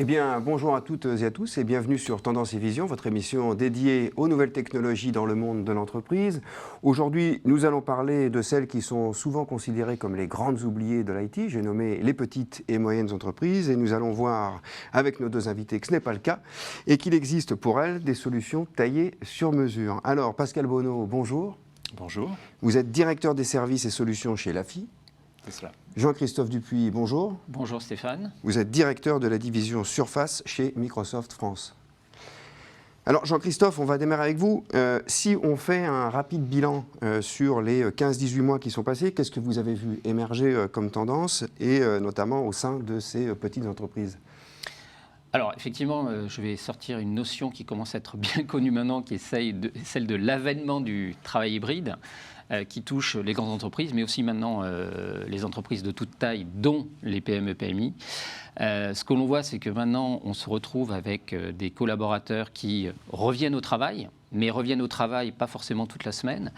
bien, bonjour à toutes et à tous et bienvenue sur Tendance et Vision, votre émission dédiée aux nouvelles technologies dans le monde de l'entreprise. Aujourd'hui, nous allons parler de celles qui sont souvent considérées comme les grandes oubliées de l'IT. J'ai nommé les petites et moyennes entreprises et nous allons voir avec nos deux invités que ce n'est pas le cas et qu'il existe pour elles des solutions taillées sur mesure. Alors, Pascal Bonneau, bonjour. Bonjour. Vous êtes directeur des services et solutions chez LAFI. C'est cela. Jean-Christophe Dupuis, bonjour. Bonjour Stéphane. Vous êtes directeur de la division Surface chez Microsoft France. Alors Jean-Christophe, on va démarrer avec vous. Si on fait un rapide bilan sur les 15-18 mois qui sont passés, qu'est-ce que vous avez vu émerger comme tendance et notamment au sein de ces petites entreprises ? Alors effectivement, je vais sortir une notion qui commence à être bien connue maintenant, qui est celle de l'avènement du travail hybride, qui touche les grandes entreprises, mais aussi maintenant les entreprises de toute taille, dont les PME-PMI. Ce que l'on voit, c'est que maintenant, on se retrouve avec des collaborateurs qui reviennent au travail, mais reviennent au travail pas forcément toute la semaine.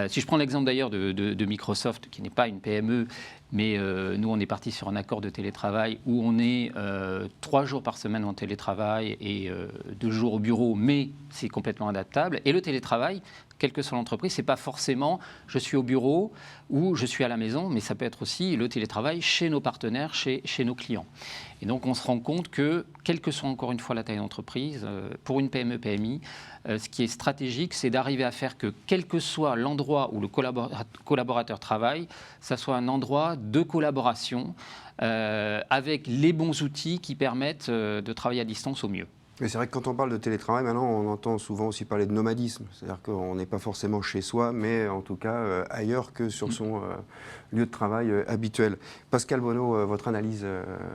Si je prends l'exemple d'ailleurs de Microsoft, qui n'est pas une PME, mais nous, on est parti sur un accord de télétravail où on est 3 jours par semaine en télétravail et 2 jours au bureau, mais c'est complètement adaptable. Et le télétravail, quelle que soit l'entreprise, ce n'est pas forcément je suis au bureau ou je suis à la maison, mais ça peut être aussi le télétravail chez nos partenaires, chez nos clients. Et donc, on se rend compte que, quelle que soit encore une fois la taille d'entreprise, pour une PME-PMI, ce qui est stratégique, c'est d'arriver à faire que, quel que soit l'endroit où le collaborateur travaille, ça soit un endroit de collaboration avec les bons outils qui permettent de travailler à distance au mieux. Mais c'est vrai que quand on parle de télétravail, maintenant, on entend souvent aussi parler de nomadisme. C'est-à-dire qu'on n'est pas forcément chez soi, mais en tout cas ailleurs que sur son lieu de travail habituel. Pascal Bonneau, votre analyse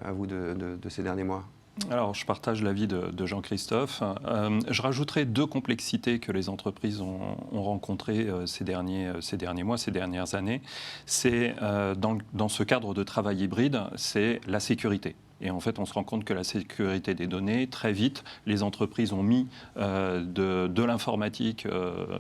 à vous de ces derniers mois ? Alors, je partage l'avis de Jean-Christophe. Je rajouterai 2 complexités que les entreprises ont rencontrées ces derniers mois, ces dernières années. C'est, dans ce cadre de travail hybride, c'est la sécurité. Et en fait, on se rend compte que la sécurité des données, très vite, les entreprises ont mis de l'informatique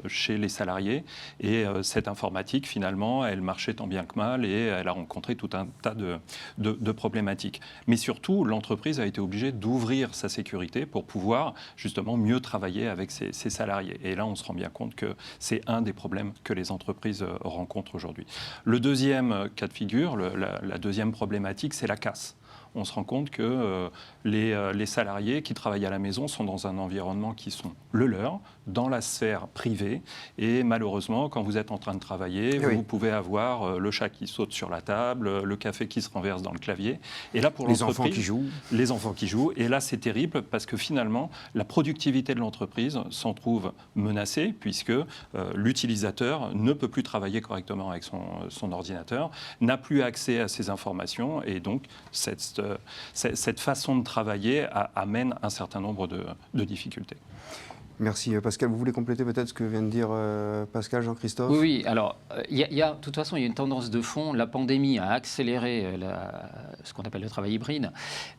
chez les salariés. Et cette informatique, finalement, elle marchait tant bien que mal et elle a rencontré tout un tas de problématiques. Mais surtout, l'entreprise a été obligée d'ouvrir sa sécurité pour pouvoir justement mieux travailler avec ses salariés. Et là, on se rend bien compte que c'est un des problèmes que les entreprises rencontrent aujourd'hui. Le deuxième cas de figure, la deuxième problématique, c'est la casse. On se rend compte que les salariés qui travaillent à la maison sont dans un environnement qui sont le leur, dans la sphère privée. Et malheureusement, quand vous êtes en train de travailler, oui, vous pouvez avoir le chat qui saute sur la table, le café qui se renverse dans le clavier. Et là, pour les enfants qui jouent. Les enfants qui jouent. Et là, c'est terrible parce que finalement, la productivité de l'entreprise s'en trouve menacée puisque l'utilisateur ne peut plus travailler correctement avec son ordinateur, n'a plus accès à ces informations et donc cette façon de travailler amène un certain nombre de difficultés. Merci Pascal. Vous voulez compléter peut-être ce que vient de dire Pascal, Jean-Christophe ? Oui, alors, de toute façon, il y a une tendance de fond. La pandémie a accéléré ce qu'on appelle le travail hybride.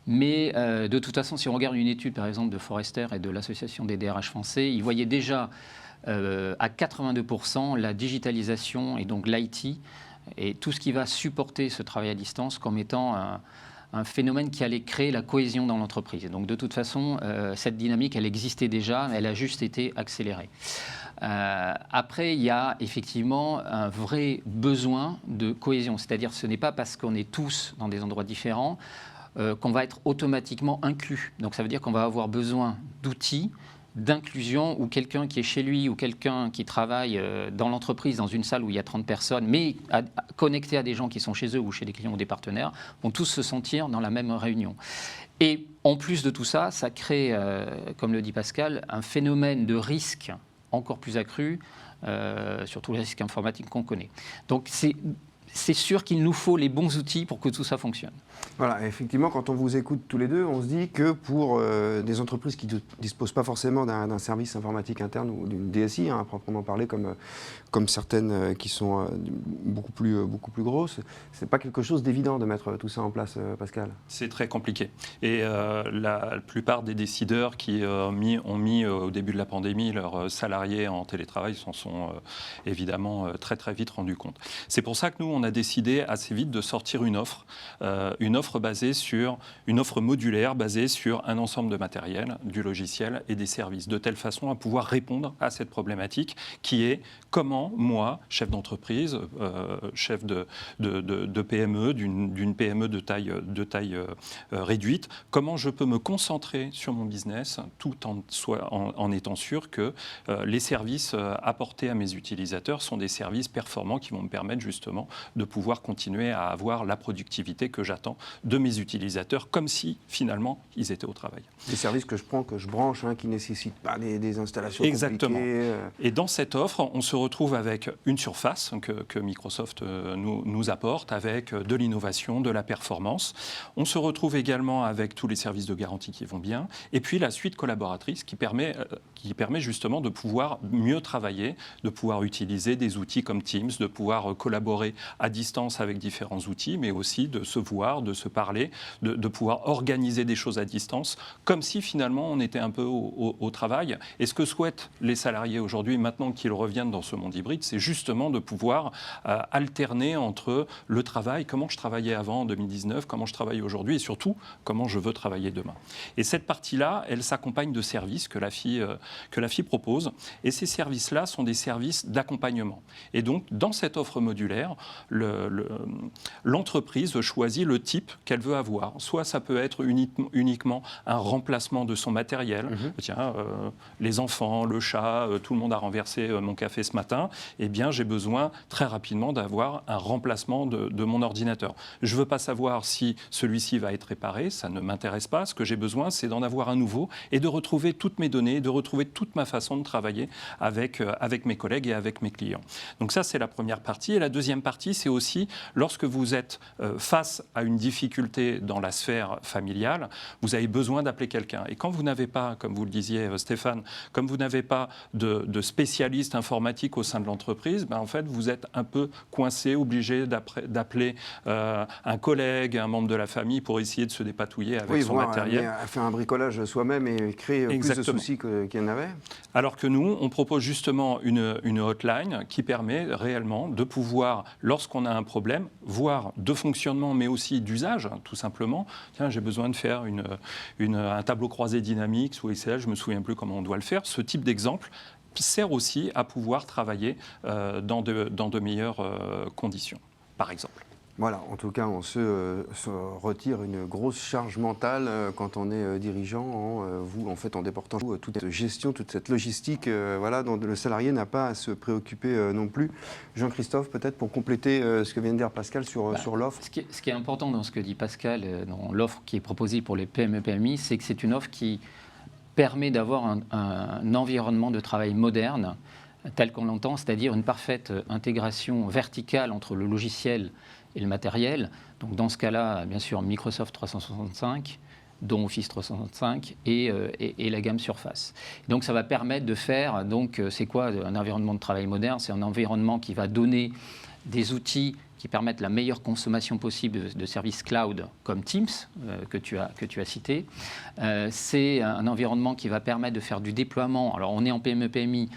Mais de toute façon, si on regarde une étude, par exemple, de Forrester et de l'Association des DRH français, ils voyaient déjà à 82% la digitalisation et donc l'IT et tout ce qui va supporter ce travail à distance comme étant un phénomène qui allait créer la cohésion dans l'entreprise. Donc de toute façon, cette dynamique, elle existait déjà, elle a juste été accélérée. Après, il y a effectivement un vrai besoin de cohésion. C'est-à-dire ce n'est pas parce qu'on est tous dans des endroits différents qu'on va être automatiquement inclus. Donc ça veut dire qu'on va avoir besoin d'outils, d'inclusion où quelqu'un qui est chez lui ou quelqu'un qui travaille dans l'entreprise, dans une salle où il y a 30 personnes, mais connecté à des gens qui sont chez eux ou chez des clients ou des partenaires, vont tous se sentir dans la même réunion. Et en plus de tout ça, ça crée, comme le dit Pascal, un phénomène de risque encore plus accru, surtout les risques informatiques qu'on connaît. Donc c'est sûr qu'il nous faut les bons outils pour que tout ça fonctionne. Voilà, effectivement, quand on vous écoute tous les deux, on se dit que pour des entreprises qui ne disposent pas forcément d'un service informatique interne ou d'une DSI, à proprement parler, comme certaines qui sont beaucoup plus grosses, ce n'est pas quelque chose d'évident de mettre tout ça en place, Pascal. C'est très compliqué. Et la plupart des décideurs qui ont mis au début de la pandémie leurs salariés en télétravail s'en sont évidemment très très vite rendus compte. C'est pour ça que nous, on a décidé assez vite de sortir une offre modulaire basée sur un ensemble de matériel, du logiciel et des services, de telle façon à pouvoir répondre à cette problématique qui est comment moi, chef d'entreprise, chef de PME, d'une PME de taille réduite, comment je peux me concentrer sur mon business tout en étant sûr que les services apportés à mes utilisateurs sont des services performants qui vont me permettre justement de pouvoir continuer à avoir la productivité que j'attends de mes utilisateurs, comme si finalement ils étaient au travail. Des services que je prends, que je branche, qui ne nécessitent pas des installations Exactement. compliquées. Et dans cette offre, on se retrouve avec une surface que Microsoft nous apporte, avec de l'innovation, de la performance. On se retrouve également avec tous les services de garantie qui vont bien, et puis la suite collaboratrice qui permet justement de pouvoir mieux travailler, de pouvoir utiliser des outils comme Teams, de pouvoir collaborer à distance avec différents outils, mais aussi de se voir, de se parler, de pouvoir organiser des choses à distance, comme si finalement on était un peu au travail. Et ce que souhaitent les salariés aujourd'hui, maintenant qu'ils reviennent dans ce monde hybride, c'est justement de pouvoir alterner entre le travail, comment je travaillais avant en 2019, comment je travaille aujourd'hui, et surtout comment je veux travailler demain. Et cette partie-là, elle s'accompagne de services que la FI propose. Et ces services-là sont des services d'accompagnement. Et donc, dans cette offre modulaire, l'entreprise choisit le type qu'elle veut avoir. Soit ça peut être uniquement un remplacement de son matériel. Tiens, les enfants, le chat, tout le monde a renversé mon café ce matin. Eh bien, j'ai besoin très rapidement d'avoir un remplacement de mon ordinateur. Je ne veux pas savoir si celui-ci va être réparé, ça ne m'intéresse pas. Ce que j'ai besoin, c'est d'en avoir un nouveau et de retrouver toutes mes données, de retrouver toute ma façon de travailler avec mes collègues et avec mes clients. Donc ça, c'est la première partie. Et la deuxième partie, c'est aussi lorsque vous êtes face à une difficulté dans la sphère familiale, vous avez besoin d'appeler quelqu'un. Et quand vous n'avez pas, comme vous le disiez Stéphane, comme vous n'avez pas de spécialiste informatique au sein de l'entreprise, en fait, vous êtes un peu coincé, obligé d'appeler un collègue, un membre de la famille pour essayer de se dépatouiller avec son matériel. Faire un bricolage soi-même et créer plus de soucis qu'il y en avait. Alors que nous, on propose justement une hotline qui permet réellement de pouvoir, lorsqu'on a un problème, voir de fonctionnement, mais aussi d'usage, tout simplement. Tiens, j'ai besoin de faire un tableau croisé dynamique sous Excel, je ne me souviens plus comment on doit le faire. Ce type d'exemple sert aussi à pouvoir travailler dans de meilleures conditions, par exemple. Voilà, en tout cas, on se retire une grosse charge mentale quand on est dirigeant, en déportant toute cette gestion, toute cette logistique, dont le salarié n'a pas à se préoccuper non plus. Jean-Christophe, peut-être pour compléter ce que vient de dire Pascal sur l'offre. Ce qui est important dans ce que dit Pascal, dans l'offre qui est proposée pour les PME-PMI, c'est que c'est une offre qui permet d'avoir un environnement de travail moderne, tel qu'on l'entend, c'est-à-dire une parfaite intégration verticale entre le logiciel et le matériel. Donc dans ce cas-là, bien sûr, Microsoft 365, dont Office 365 et la gamme Surface. Donc ça va permettre de faire, c'est quoi un environnement de travail moderne? C'est un environnement qui va donner des outils qui permettent la meilleure consommation possible de services cloud comme Teams, que tu as cité. C'est un environnement qui va permettre de faire du déploiement. Alors, on est en PME-PMI,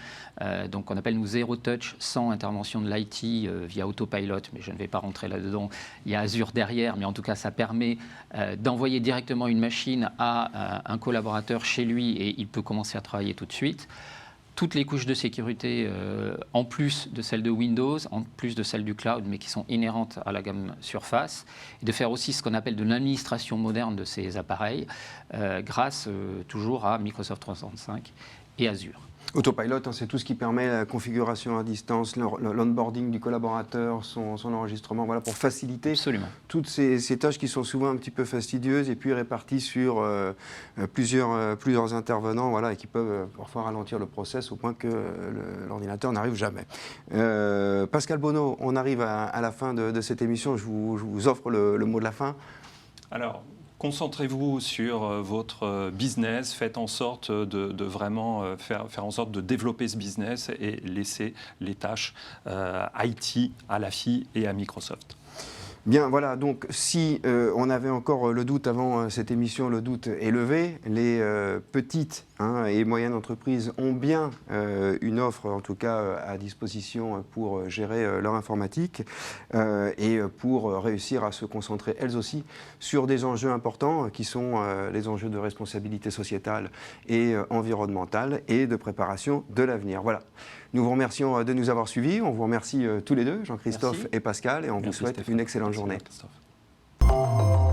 donc on appelle nous zéro touch, sans intervention de l'IT via Autopilot, mais je ne vais pas rentrer là-dedans. Il y a Azure derrière, mais en tout cas, ça permet d'envoyer directement une machine à un collaborateur chez lui et il peut commencer à travailler tout de suite. Toutes les couches de sécurité, en plus de celles de Windows, en plus de celles du cloud, mais qui sont inhérentes à la gamme Surface, et de faire aussi ce qu'on appelle de l'administration moderne de ces appareils, grâce toujours à Microsoft 365 et Azure. Autopilot, c'est tout ce qui permet la configuration à distance, l'onboarding du collaborateur, son enregistrement, pour faciliter Absolument. Toutes ces tâches qui sont souvent un petit peu fastidieuses et puis réparties sur plusieurs intervenants, et qui peuvent parfois ralentir le process au point que l'ordinateur n'arrive jamais. Pascal Bonneau, on arrive à la fin de cette émission. Je vous offre le mot de la fin. Alors, concentrez-vous sur votre business, faites en sorte de vraiment faire en sorte de développer ce business et laisser les tâches IT à la FI et à Microsoft. Bien, voilà, donc si on avait encore le doute avant cette émission, le doute est levé, les petites et moyennes entreprises ont bien une offre, en tout cas, à disposition pour gérer leur informatique et pour réussir à se concentrer, elles aussi, sur des enjeux importants qui sont les enjeux de responsabilité sociétale et environnementale et de préparation de l'avenir. Voilà. Nous vous remercions de nous avoir suivis. On vous remercie tous les deux, Jean-Christophe et Pascal, et on vous souhaite une excellente journée. Christophe.